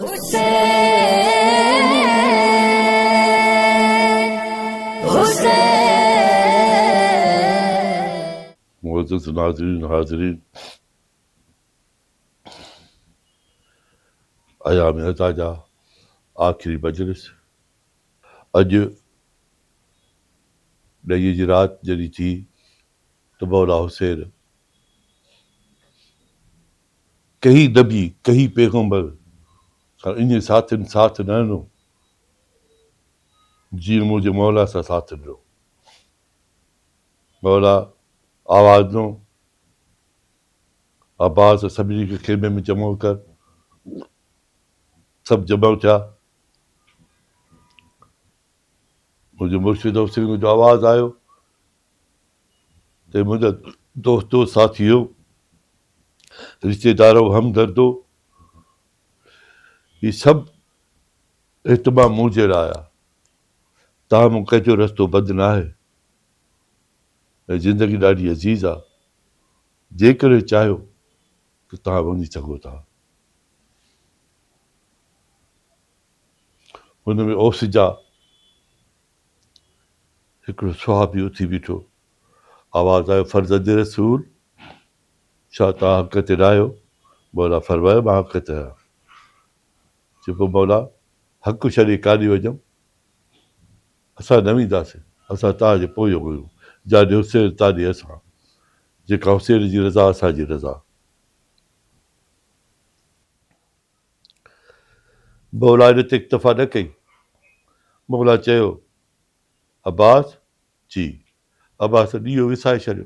मुअज़्ज़ज़ नाज़रीन हाज़रीन, अयाम अज़ा जा आख़िरी मजलिस। अॼु ॾहीअ जी राति जॾहिं थी त मौला हुसैन कहीं नबी कहीं पैगम्बर सां इन साथ न ॾिनो जीअं मुंहिंजे मौला सां साथ ॾिनो। मौला आवाज़ ॾिनो, अब्बास सभिनी खे खेमे में जमो कर। सभु जमा थिया। मुंहिंजो मुर्शिद हुसैन जो आवाज़ आयो त मुंहिंजा दोस्तो साथियो रिश्तेदारो हमदर्दो, ही सभु एतमाम मूं जहिड़ा आया। तव्हां मूं कंहिंजो रस्तो बंदि न आहे ऐं ज़िंदगी ॾाढी अज़ीज़ आहे। जेकॾहिं चाहियो त तव्हां वञी सघो था। हुन में ओसिजा हिकिड़ो सुहाबी उथी बीठो। आवाज़ आयो, फर्ज़ंद रसूल, छा तव्हां हक़ ते न आहियो? मौला फरमायो, मां हक़ ते आहियां। चइबो मौला हक़ छॾे काॾे वञूं? असां न वेंदासीं, असां तव्हांजे पोयो हुयूं। जाॾे हुसैन ताॾे असां, जेका हुसैन जी रज़ा असांजी रज़ा। मौला इन ते इक्तफ़ा न कई। मौला चयो, अब्बास जी। अब्बास ॾीओ विसाए छॾियो।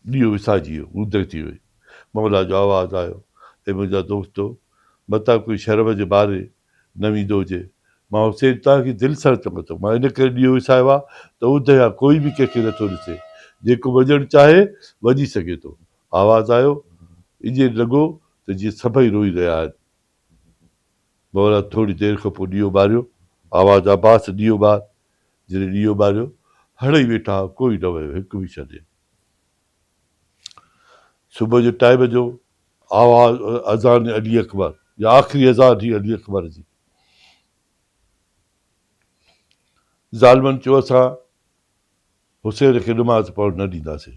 ॾीओ विसाइजी वियो, ऊंदहि थी वई। मौला जो आवाज़ आयो, ऐं मुंहिंजा दोस्तो, मतां कोई शर्म जे बारे न वेंदो हुजे। मां हुसैन तव्हांखे दिलि सां चवां थो, मां इन करे ॾीओ विसायो आहे त ऊंदहि आहे, कोई बि कंहिंखे नथो ॾिसे। जेको वञणु चाहे वञी सघे थो। आवाज़ आयो, ईअं लॻो त जीअं सभई रोई रहिया आहिनि। मौला थोरी देरि खां पोइ ॾीओ ॿारियो। आवाज़ अब्बास ॾीओ ॿार। जॾहिं ॾीओ ॿारियो, हड़ई वेठा, कोई न वियो, हिकु बि छॾे। सुबुह जो टाइम जो आवाज़ अज़ान अली अकबर, या आख़िरी अज़ान थी अली अकबर जी। ज़ालमनि चयो, असां हुसैन खे नमाज़ पढ़णु न ॾींदासीं।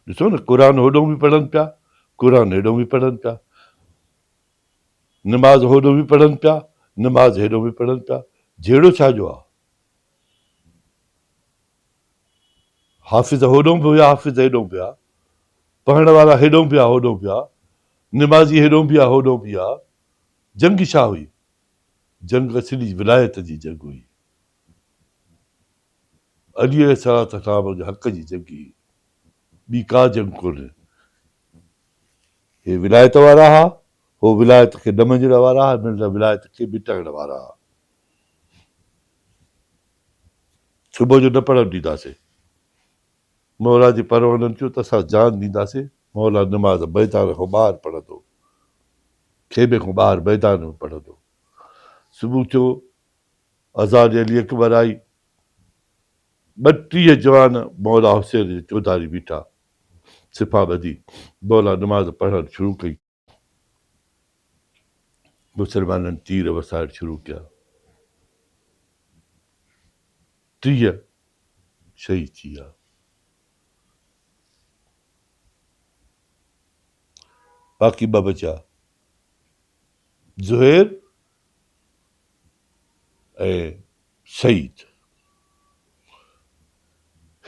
ॾिसो न, क़ुर होॾो बि पढ़नि पिया, क़ुर हेॾो बि पढ़नि पिया, नमाज़ होॾो बि पढ़नि पिया, नमाज़ हेॾो बि पढ़नि पिया। जहिड़ो छाजो आहे? हाफ़िज़ होॾो बि हुया, हाफ़िज़ हेॾो बि आहे, पढ़ण वारा हेॾो बि आहे, होॾो बि आहे, निमाज़ी हेॾो बि आहे, होॾो बि आहे। जंग छा हुई? जंग असली विलायत जी जंग हुई। अली अलैहिस्सलाम जे हक़ जी जंग हुई, ॿी का जंग कोन्हे। हे विलायत वारा हुआ, हो विलायत खे न मञण वारा हुआ, न विलायत खे मिटाइण वारा हुआ। सुबुह जो न पढ़णु ॾींदासीं। मौला जे परवणनि चयो त असां जान ॾींदासीं। मौला नमाज़ मैदान खां ॿाहिरि पढ़ंदो, खेमे खां ॿाहिरि मैदान में पढ़ंदो। सुबुह जो अज़ान अली अकबर आई। 32 जवान मौला हुसैन जे चौधारी बीठा, सिफ़ा ॿधी। मौला नमाज़ पढ़णु शुरू कई। मुसलमाननि तीर वसाइण शुरू कया। 30 शहीद थी विया। बाक़ी ॿ बचा, ज़ुहैर ऐं शहीद।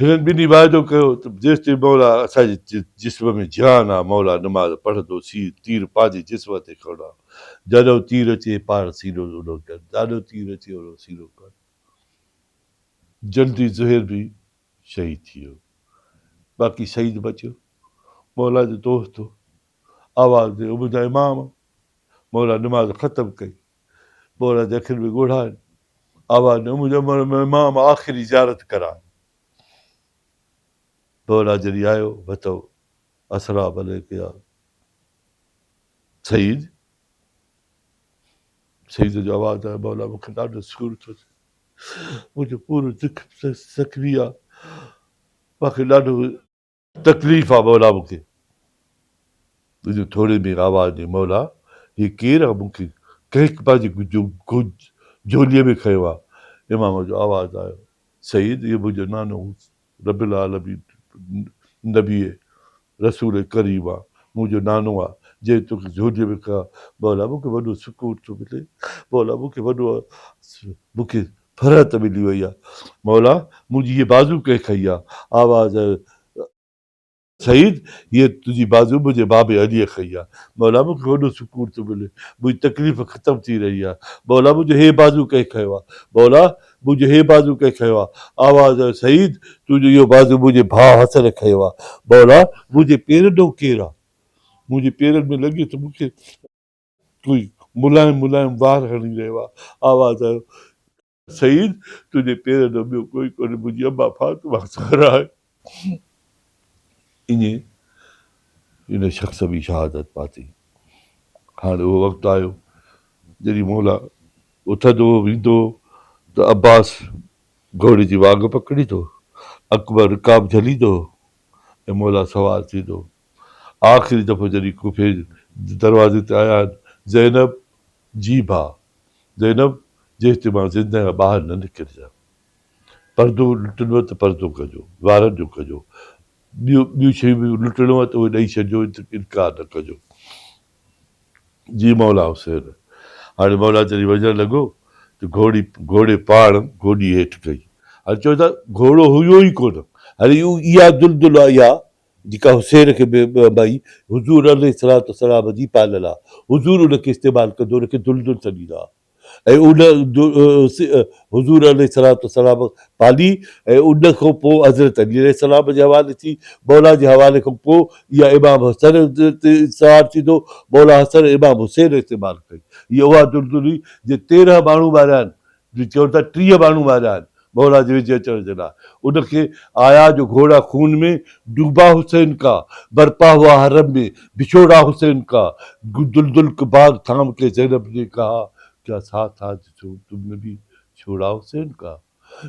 हिननि ॿिन्ही वाइदो कयो त जेसिताईं मौला असांजे जिस्म में जान आहे, मौला नमाज़ पढ़ंदो। तीर पंहिंजे जिस्म ते खणा। जाॾो तीर अचे पाण सीनो ओॾो कर, जाॾो तीर अचे ओॾो सीनो कर। जल्दी ज़ुहैर बि शहीद थी वियो। बाक़ी शहीद बचियो। मौला जो दोस्त हो। आवाज़ ॾियो, मुंहिंजा इमाम। मौला नमाज़ ख़तमु कई। मौला जे अखियुनि में ॻोढ़ा आहिनि। आवाज़ ॾियो, मुंहिंजो इमाम आख़िरी ज़ियारत कराए। मौला जॾहिं आयो, बताओ अस्सलाम अलैकुम या शहीद। शहीद जो आवाज़ आयो, मौला मूंखे ॾाढो सूर थो थिए, मुंहिंजो पूरो ज़ख़्मी आहे, मूंखे ॾाढो तकलीफ़ आहे। मौला मूंखे तुंहिंजो थोरे में आवाज़ ॾे मौला हीउ केरु आहे मूंखे कंहिं पंहिंजी झोलीअ में खयो आहे। इमाम जो आवाज़ु आयो, सईद इहो मुंहिंजो नानो रबिल आलमीन नबी रसूल करीम आहे, मुंहिंजो नानो आहे जंहिं तोखे झोलीअ में खयो। मौला मूंखे वॾो सुकून थो मिले, मौला मूंखे मूंखे फरहत मिली वई आहे। मौला मुंहिंजी हीअ बाज़ू कंहिं खई आहे। आवाज़ आयो, सईद हीअ तुंहिंजी बाज़ू मुंहिंजे बाबे अलीअ खई आहे। मौला मूंखे वॾो सुकून थो मिले, मुंहिंजी तकलीफ़ ख़तमु थी रही आहे। मौला मुंहिंजो हे बाज़ू कंहिं खयो आहे, मौला मुंहिंजो हे बाज़ू कंहिं खयो आहे। आवाज़ आयो, सईद तुंहिंजो इहो बाज़ू मुंहिंजे भाउ हसन खयो आहे। मौला मुंहिंजे पेरनि ॾों केरु आहे, मुंहिंजे पेरनि में लॻे त मूंखे कोई मुलायम मुलायम वार हणी रहियो आहे। आवाज़ आयो, सईद तुंहिंजे पेरनि ॾों ॿियो कोई कोन्हे, मुंहिंजी अम्मा फातिमा ज़हरा आहे। इन शख़्स बि शहादत पाती। हाणे उहो वक़्तु आयो जॾहिं मौला उथंदो वेंदो त अब्बास घोड़े जी वाघ पकड़ींदो, अकबर रिकाब झलींदो ऐं मौला सवार थींदो। आख़िरी दफ़ो जॾहिं कुफे दरवाज़े ते आया आहिनि, ज़ैनब जी भाउ ज़ैनब जेसिताईं मां ज़िंदह ॿाहिरि न निकिरजां, परदो लुटंदो त परदो कजो, वारनि जो कजो, ॿियूं शयूं बि लुटणो आहे त उहे ॾेई छॾिजो, इनकार न कजो। जी मौला हुसैन। हाणे मौला जॾहिं वञणु लॻो त घोड़े पाण गोॾी हेठि कई। हाणे चओ था घोड़ो हुयो ई कोन। हाणे इहा दुलदुल आहे, इहा जेका हुसैन खे भई हुज़ूर अलैहिस्सलाम जी पालियल आहे, हुज़ूर उनखे इस्तेमालु कंदो, उनखे दुलदुल छॾींदा। ऐं उन हुज़ूर अलैहिस्सलाम पाली ऐं उन खां पोइ हज़रत अली अलैहिस्सलाम जे हवाले थी। मौला जे हवाले खां पोइ इहा इमाम हसन ते सवार थींदो, मौला हसन इमाम हुसैन इस्तेमालु कई। इहा उहा दुलदुल हुई जे 13 माण्हू मारिया आहिनि, चवनि था 30 माण्हू मारिया आहिनि मौला जे विच अचण जे लाइ। उनखे आया जो घोड़ा खून में डूबा हुसैन का, बरपा हुआ हरम में बिछोड़ा हुसैन का, दुलदुल बाग थाम के ज़ैनब ने कहा क्या साथ आज तुमने भी छोड़ा हुसैन का।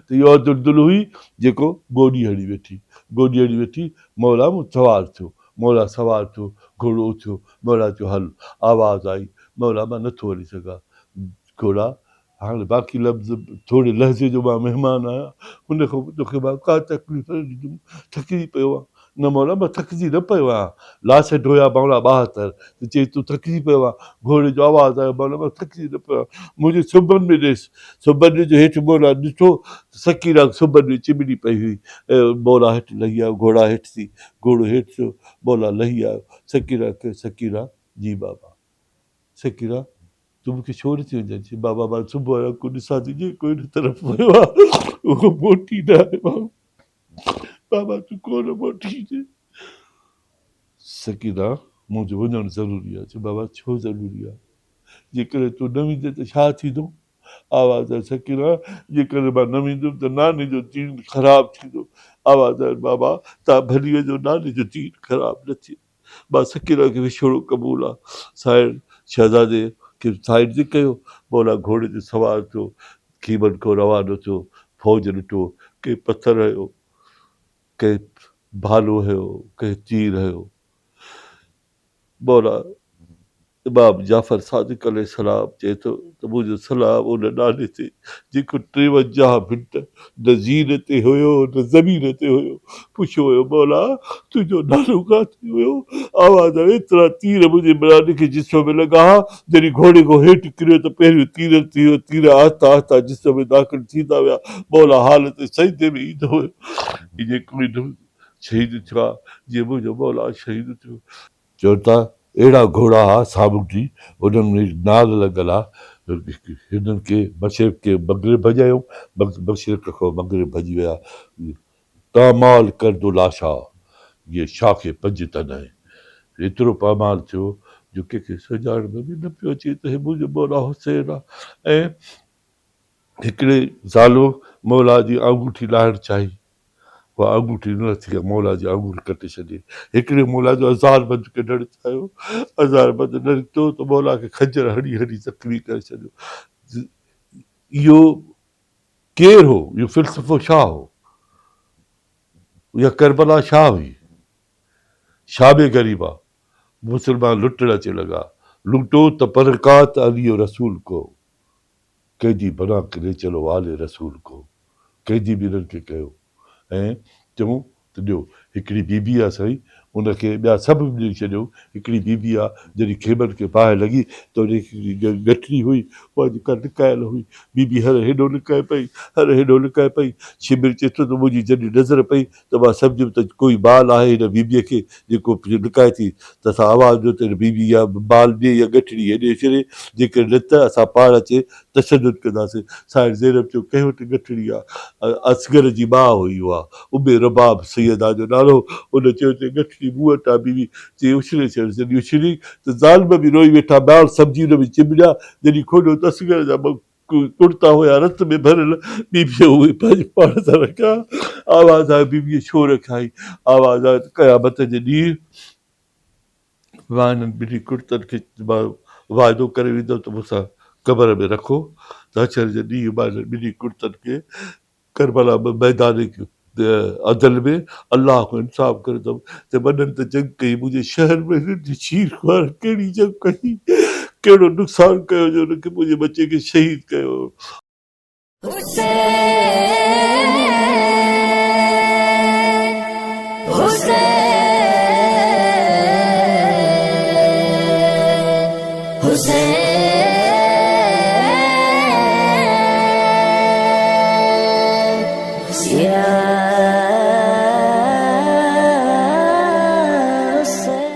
त इहो दुलदुल हुई जेको गोॾी हणी वेठी। मौला मूं सवार थियो, मौला सवार थियो, घोड़ो उथियो, मौला चयो हल। आवाज़ आई, मौला मां नथो हली सघां। घोड़ा हाणे बाक़ी लफ़्ज़ थोरे लहज़े जो मां महिमान आहियां, हुन खां तोखे मां का तकलीफ़ न ॾींदुमि, थकिजी पियो आहे। न मौला मां थकिजी न पियो आहियां, लाश ढोया मौला 72 त चई तूं थकिजी पियो आहे। घोड़े जो आवाज़ आयो, मौला मां थकिजी न पियो आहियां, मुंहिंजे सुबनि में ॾिस। सुबनि जो हेठि मौला ॾिठो सकीरा सुबनि में चिमिड़ी पई हुई ऐं मौला हेठि लही आयो, घोड़ा हेठि थी, घोड़ो हेठि थियो, मौला लही आयो। सकीरा जी बाबा, सकीरा तूं मूंखे छो नथी वञे? चई बाबा मां सुबुह जो को ॾिसां थी जेको हिन तरफ़ वियो आहे उहो मोटी न आहे बाबा, तूं कोन मोटी। सकीरा मुंहिंजो वञणु ज़रूरी आहे। चई बाबा छो ज़रूरी आहे? जेकॾहिं तूं न वेंदे त छा थींदो? आवाज़ आहे, सकीरा जेकॾहिं मां न वेंदुमि त नाने जो दीन ख़राबु थींदो। आवाज़ आहे, बाबा तव्हां भली वञो, नाने जो दीन ख़राबु न थींदो। मां सकीरा खे विछोड़ो क़बूल आहे। साइड शहज़ादे खे साइड ते कयो, मौला घोड़े ते सवार थियो, खीमनि खां रवानो थियो। फ़ौज ॾिठो, कंहिं पथर हयो, कंहिं भालो हयो, कंहिं तीर हयो। मौला इमाम जाफ़र सादिक़ अलैहिस्सलाम चए थो त मुंहिंजो सलाम उन नाले ते जेको 53 मिंट न ज़ीन ते हुयो न ज़मीन ते हुयो। पुछियो वियो मौला तुंहिंजो नालो किथे हुयो? आवाज़ आहे, एतिरा तीर मुंहिंजे नाले खे जिस्म में लॻा, जॾहिं घोड़े खां हेठि किरियो त पहिरियों तीर थी वियो, तीर आहिस्ता आहिस्ता जिस्म में दाख़िल थींदा विया। मौला हालत सजदे में ईंदो हुयो। इहे कोई शहीद थियो आहे जीअं मुंहिंजो मौला शहीद थियो। चवनि था अहिड़ा घोड़ा हुआ सामुंडी, उन्हनि में नाल लॻल आहे। हिननि खे मशरिक़ खे मग़रिब भॼायो, मशरिक़ खां मग़रिब भॼी विया। पामाल कर दो लाशा, इहे शाह खे 5 तन आहे। एतिरो पामाल थियो जो कंहिंखे सुञाण में बि न पियो अचे त हे मुंहिंजो मौला हुसैन आहे। ऐं हिकिड़े ज़ालो मौला जी आंगूठी लाहिणु चाही, उहा आंगूठी न थी, मौला जी आंगूठी कटे छॾी। हिकिड़े मौला जो अज़ारबंद कढणु चाहियो, अज़ारबंद न निकितो त मौला खे खंजर हणी हणी ज़ख़्मी करे छॾियो। इहो केरु हो? इहो फ़िलसफ़ो छा हो? इहा करबला छा हुई? शाबे ग़रीबा, मुसलमान लुटण अचे लॻा, लूटो त परकात अली रसूल को, कंहिंजी बना करे चलो आले रसूल को, कंहिंजी बि हिननि खे कयो। ऐं चऊं त ॾियो, हिकिड़ी बीबी आहे साईं, उनखे ॿिया सभु ॾेई छॾियो, हिकिड़ी बीबी आहे जॾहिं खेमनि खे बाहि लॻी त उन गठड़ी हुई, उहा जेका लिकायल हुई, बीबी हर हेॾो लिकाए पई, हर हेॾो लिकाए पई। शिविर चए थो त मुंहिंजी जॾहिं नज़र पई त मां सम्झुमि त कोई बाल आहे हिन बीबीअ खे जेको लिकाए थी, त असां आवाज़ ॾियो त हिन बीबी या बाल ॾिए या गठड़ी हेॾे छॾे, जेकर न त असां पाण अचे तशदुद कंदासीं। साहिर ज़ैनब चयो कंहिं वटि गठड़ी आहे? असगर जी माउ हुई उहा, उमे रबाब सैयदा जो नालो। उन चयो त गठड़ी मूं वटि आहे। बीबी चई उछले छॾ, जॾहिं उछली त ज़ालिम बि रोई वेठा, ॿार सम्झी हुन में चिमिड़ा, जॾहिं खोलियो त असगर जा कुर्ता हुया रत में भरियल, बीबीअ उहे पंहिंजे पाण सां रखिया। आवाज़ आहे बीबीअ छो रखाई? आवाज़ आहे क़यामत जे ॾींहुं मां हिननि ॿिन्ही कुर्तनि खे मां वाइदो करे वेंदुमि त मूंसां कबर में रखो, त हशर जे ॾींहुं मां हिननि ॿिन्ही कुर्तनि खे करबला में मैदान अदल में अलाह को इंसाफ़ कंदुमि त वॾनि त जंग कई, मुंहिंजे शहर में हिननि जी शीर ख़्वार कहिड़ी जंग कई, कहिड़ो नुक़सानु कयो जो हुनखे मुंहिंजे बचे खे शहीद कयो। हुसैन